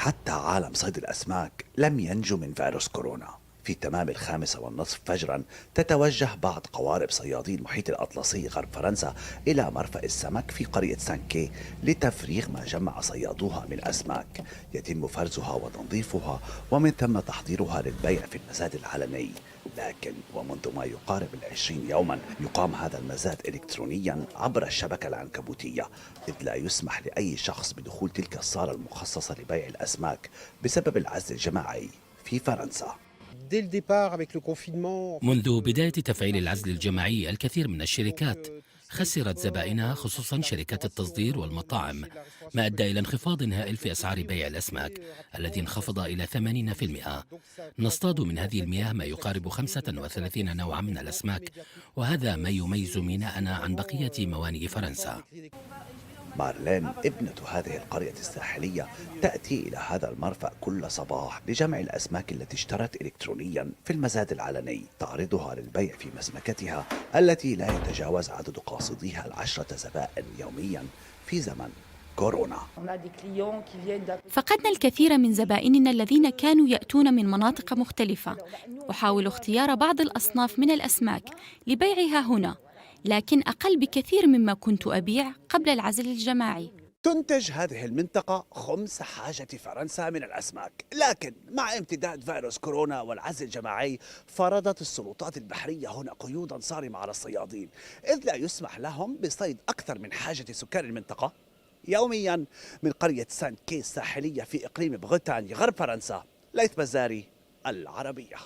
حتى عالم صيد الأسماك لم ينجو من فيروس كورونا. في تمام 5:30 فجرا تتوجه بعض قوارب صيادي المحيط الأطلسي غرب فرنسا إلى مرفأ السمك في قرية سانكي لتفريغ ما جمع صيادوها من أسماك. يتم فرزها وتنظيفها ومن ثم تحضيرها للبيع في المزاد العلني. لكن ومنذ ما يقارب 20 يوما يقام هذا المزاد إلكترونيا عبر الشبكة العنكبوتية، إذ لا يسمح لأي شخص بدخول تلك الصالة المخصصة لبيع الأسماك بسبب العزل الجماعي في فرنسا. منذ بداية تفعيل العزل الجماعي الكثير من الشركات خسرت زبائنها، خصوصا شركات التصدير والمطاعم، ما أدى إلى انخفاض هائل في أسعار بيع الأسماك الذي انخفض إلى 80%. نصطاد من هذه المياه ما يقارب 35 نوعا من الأسماك، وهذا ما يميز ميناءنا عن بقية موانئ فرنسا. مارلين ابنة هذه القرية الساحلية تأتي إلى هذا المرفأ كل صباح لجمع الأسماك التي اشترت إلكترونيا في المزاد العلني، تعرضها للبيع في مسمكتها التي لا يتجاوز عدد قاصديها 10 زبائن يوميا في زمن كورونا. فقدنا الكثير من زبائننا الذين كانوا يأتون من مناطق مختلفة. أحاول اختيار بعض الأصناف من الأسماك لبيعها هنا، لكن أقل بكثير مما كنت أبيع قبل العزل الجماعي. تنتج هذه المنطقة خمس حاجة فرنسا من الأسماك، لكن مع امتداد فيروس كورونا والعزل الجماعي فرضت السلطات البحرية هنا قيودا صارمة على الصيادين، إذ لا يسمح لهم بصيد أكثر من حاجة سكان المنطقة يوميا. من قرية سانت كي الساحلية في إقليم بريطانيا غرب فرنسا، ليث بزاري، العربية.